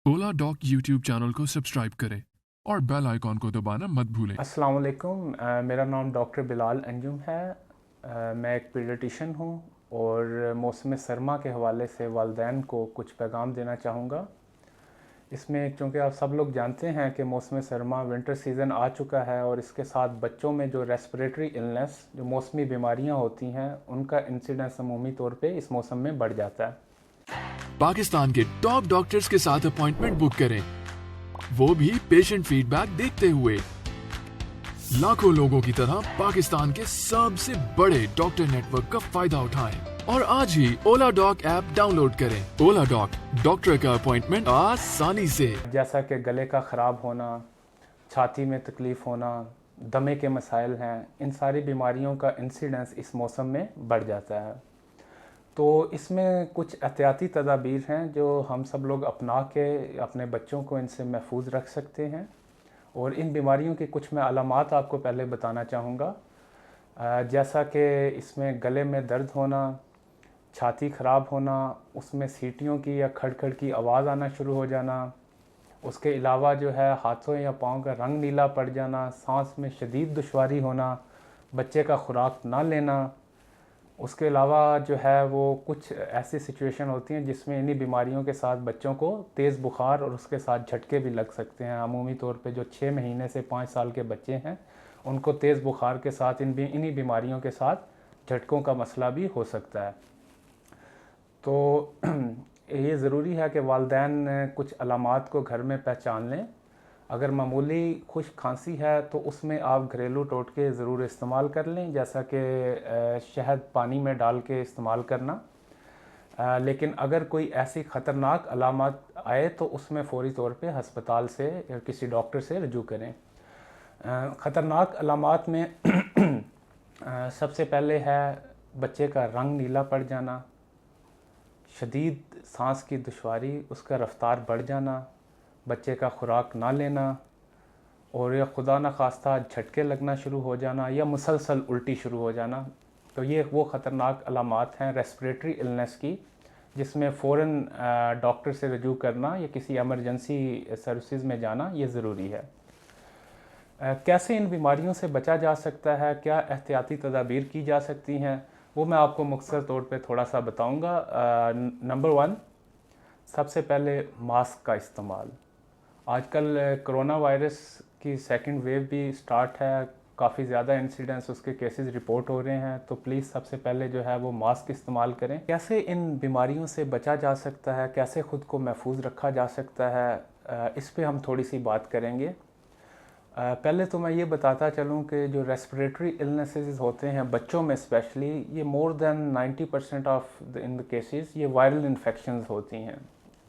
ओला dock YouTube channel को subscribe करें और बेल आइकॉन को दबाना मत भूलें। अस्सलाम वालेकुम। मेरा नाम डॉक्टर बिलाल अंजुम है। मैं एक पीडियाट्रिशियन हूँ और मौसम सरमा के हवाले से वालिदैन को कुछ पैगाम देना चाहूँगा। इसमें चूँकि आप सब लोग जानते हैं कि मौसम सरमा विंटर सीज़न आ चुका है और इसके साथ बच्चों में जो रेस्पिरेटरी इलनेस जो मौसमी बीमारियाँ होती हैं उनका इंसिडेंस अमूमी तौर पे इस मौसम में बढ़ जाता है। पाकिस्तान के टॉप डॉक्टर्स के साथ अपॉइंटमेंट बुक करें, वो भी पेशेंट फीडबैक देखते हुए। लाखों लोगों की तरह पाकिस्तान के सबसे बड़े डॉक्टर नेटवर्क का फायदा उठाएं और आज ही ओला डॉक ऐप डाउनलोड करें। ओला डॉक, डॉक्टर का अपॉइंटमेंट आसानी से। जैसा कि गले का ख़राब होना, छाती में तकलीफ़ होना, दमे के मसाइल हैं, इन सारी बीमारियों का इंसिडेंस इस मौसम में बढ़ जाता है। तो इसमें कुछ एहतियाती तदाबीर हैं जो हम सब लोग अपना के अपने बच्चों को इनसे महफूज रख सकते हैं और इन बीमारियों की कुछ मैं अलामात आपको पहले बताना चाहूँगा। जैसा कि इसमें गले में दर्द होना, छाती ख़राब होना, उसमें सीटियों की या खड़खड़ की आवाज़ आना शुरू हो जाना, उसके अलावा जो है हाथों या पाँव का रंग नीला पड़ जाना, सांस में शदीद दुश्वारी होना, बच्चे का खुराक ना लेना। उसके अलावा जो है वो कुछ ऐसी सिचुएशन होती हैं जिसमें इन्हीं बीमारियों के साथ बच्चों को तेज़ बुखार और उसके साथ झटके भी लग सकते हैं। अमूमी तौर पे जो 6 महीने से 5 साल के बच्चे हैं उनको तेज़ बुखार के साथ इन्हीं बीमारियों के साथ झटकों का मसला भी हो सकता है। तो ये ज़रूरी है कि वालिदैन कुछ अलामात को घर में पहचान लें। अगर मामूली खुश्क खांसी है तो उसमें आप घरेलू टोटके ज़रूर इस्तेमाल कर लें, जैसा कि शहद पानी में डाल के इस्तेमाल करना। लेकिन अगर कोई ऐसी ख़तरनाक अलामत आए तो उसमें फ़ौरी तौर पे हस्पताल से या किसी डॉक्टर से रजू करें। ख़तरनाक अलामत में सबसे पहले है बच्चे का रंग नीला पड़ जाना, शदीद सांस की दुश्वारी, उसका रफ्तार बढ़ जाना, बच्चे का खुराक ना लेना और या खुदा न खास्ता झटके लगना शुरू हो जाना या मुसलसल उल्टी शुरू हो जाना। तो ये वो ख़तरनाक अलामात हैं रेस्पिरेटरी इलनेस की, जिसमें फ़ौरन डॉक्टर से रजू करना या किसी एमरजेंसी सर्विसेज में जाना ये ज़रूरी है। कैसे इन बीमारियों से बचा जा सकता है, क्या एहतियाती तदाबीर की जा सकती हैं, वो मैं आपको मुख्तसर तौर पे थोड़ा सा बताऊंगा। नंबर 1, सबसे पहले मास्क का इस्तेमाल। आजकल कोरोना वायरस की सेकंड वेव भी स्टार्ट है, काफ़ी ज़्यादा इंसिडेंट्स उसके केसेस रिपोर्ट हो रहे हैं, तो प्लीज़ सबसे पहले जो है वो मास्क इस्तेमाल करें। कैसे इन बीमारियों से बचा जा सकता है, कैसे ख़ुद को महफूज रखा जा सकता है, इस पे हम थोड़ी सी बात करेंगे। पहले तो मैं ये बताता चलूँ कि जो रेस्पिरेटरी इलनेसेस होते हैं बच्चों में स्पेशली, ये more than 90% of in the cases ये वायरल इन्फेक्शंस होती हैं।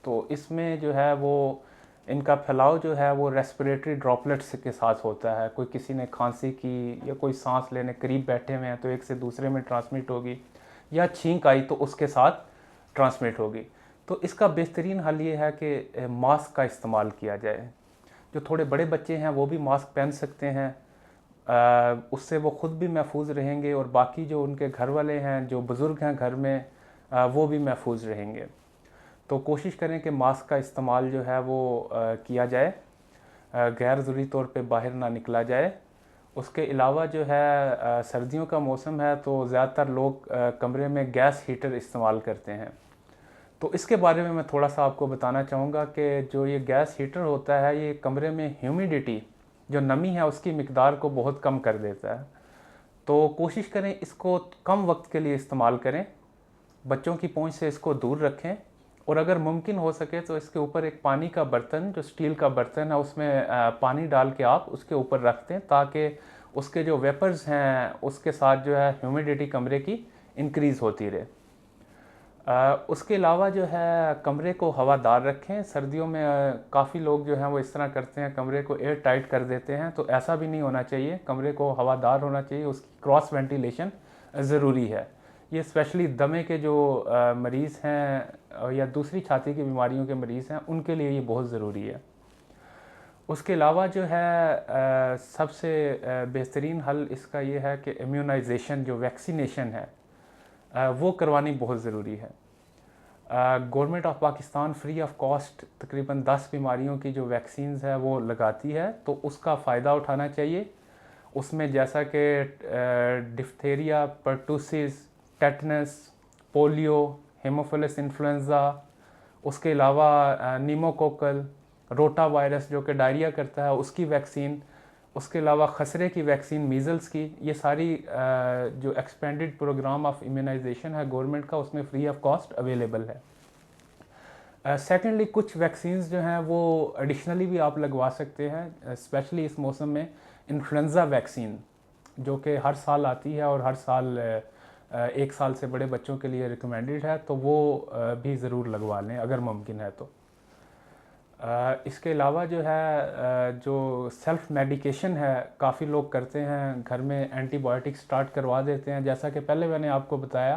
तो इसमें जो है वो इनका फैलाव जो है वो रेस्पिरेटरी ड्रॉपलेट्स के साथ होता है। कोई किसी ने खांसी की या कोई सांस लेने करीब बैठे हुए हैं तो एक से दूसरे में ट्रांसमिट होगी, या छींक आई तो उसके साथ ट्रांसमिट होगी। तो इसका बेहतरीन हल ये है कि मास्क का इस्तेमाल किया जाए। जो थोड़े बड़े बच्चे हैं वो भी मास्क पहन सकते हैं, उससे वो ख़ुद भी महफूज रहेंगे और बाकी जो उनके घर वाले हैं, जो बुज़ुर्ग हैं घर में, वो भी महफूज रहेंगे। तो कोशिश करें कि मास्क का इस्तेमाल जो है वो किया जाए, गैर ज़रूरी तौर पे बाहर ना निकला जाए। उसके अलावा जो है सर्दियों का मौसम है तो ज़्यादातर लोग कमरे में गैस हीटर इस्तेमाल करते हैं। तो इसके बारे में मैं थोड़ा सा आपको बताना चाहूँगा कि जो ये गैस हीटर होता है ये कमरे में ह्यूमिडिटी, जो नमी है उसकी मिकदार को बहुत कम कर देता है। तो कोशिश करें इसको कम वक्त के लिए इस्तेमाल करें, बच्चों की पहुंच से इसको दूर रखें और अगर मुमकिन हो सके तो इसके ऊपर एक पानी का बर्तन, जो स्टील का बर्तन है, उसमें पानी डाल के आप उसके ऊपर रख दें ताकि उसके जो वेपर्स हैं उसके साथ जो है ह्यूमिडिटी कमरे की इंक्रीज़ होती रहे। उसके अलावा जो है कमरे को हवादार रखें। सर्दियों में काफ़ी लोग जो हैं वो इस तरह करते हैं, कमरे को एयर टाइट कर देते हैं, तो ऐसा भी नहीं होना चाहिए। कमरे को हवादार होना चाहिए, उसकी क्रॉस वेंटिलेशन ज़रूरी है। ये स्पेशली दमे के जो मरीज़ हैं या दूसरी छाती की बीमारियों के मरीज़ हैं उनके लिए ये बहुत ज़रूरी है। उसके अलावा जो है सबसे बेहतरीन हल इसका ये है कि इम्यूनाइजेशन, जो वैक्सीनेशन है वो करवानी बहुत ज़रूरी है। Government of Pakistan free of cost तकरीबन 10 बीमारियों की जो वैक्सीन्स है वो लगाती है, तो उसका फ़ायदा उठाना चाहिए। उसमें जैसा कि diphtheria, pertussis, tetanus, polio, Haemophilus influenza, उसके अलावा नीमोकोकल, रोटा वायरस जो कि डायरिया करता है उसकी वैक्सीन, उसके अलावा खसरे की वैक्सीन, मीज़ल्स की, ये सारी जो एक्सपेंडेड प्रोग्राम ऑफ इम्यूनाइजेशन है गवर्नमेंट का, उसमें फ्री ऑफ कॉस्ट अवेलेबल है। सेकेंडली कुछ वैक्सीन्स जो हैं वो एडिशनली भी आप लगवा सकते हैं, स्पेशली इस मौसम में इन्फ्लुएंज़ा वैक्सीन जो कि हर साल आती है और हर साल 1 साल से बड़े बच्चों के लिए रिकमेंडेड है, तो वो भी ज़रूर लगवा लें अगर मुमकिन है तो। इसके अलावा जो है जो सेल्फ़ मेडिकेशन है काफ़ी लोग करते हैं, घर में एंटीबायोटिक स्टार्ट करवा देते हैं। जैसा कि पहले मैंने आपको बताया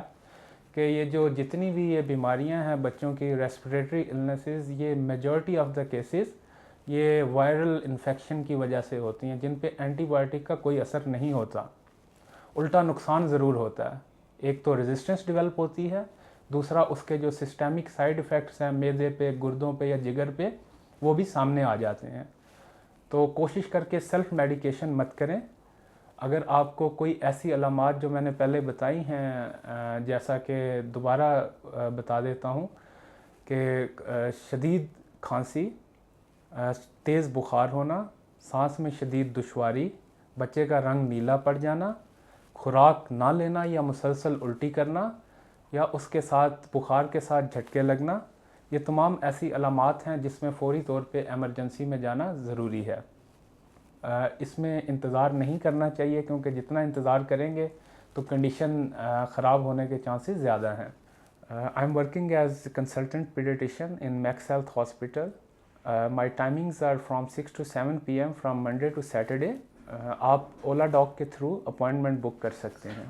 कि ये जो जितनी भी ये बीमारियां हैं बच्चों की, रेस्पिरेटरी इलनेसेस, ये मेजॉरिटी ऑफ द केसेस ये वायरल इन्फेक्शन की वजह से होती हैं, जिन पे एंटीबायोटिक का कोई असर नहीं होता, उल्टा नुकसान ज़रूर होता है। एक तो रेजिस्टेंस डेवलप होती है, दूसरा उसके जो सिस्टेमिक साइड इफ़ेक्ट्स हैं मैदे पे, गुर्दों पे या जिगर पे, वो भी सामने आ जाते हैं। तो कोशिश करके सेल्फ़ मेडिकेशन मत करें। अगर आपको कोई ऐसी अलामात जो मैंने पहले बताई हैं, जैसा कि दोबारा बता देता हूँ कि शदीद खांसी, तेज़ बुखार होना, सांस में शदीद दुश्वारी, बच्चे का रंग नीला पड़ जाना, खुराक ना लेना या मुसलसल उल्टी करना, या उसके साथ बुखार के साथ झटके लगना, ये तमाम ऐसी अलामात हैं जिसमें फ़ौरी तौर पे एमरजेंसी में जाना ज़रूरी है। इसमें इंतज़ार नहीं करना चाहिए, क्योंकि जितना इंतज़ार करेंगे तो कंडीशन ख़राब होने के चांसेस ज़्यादा हैं। I am working as consultant paediatrician in Max Health hospital. My timings are from 6 to 7 PM from Monday to Saturday. आप ओला डॉग के थ्रू अपॉइंटमेंट बुक कर सकते हैं।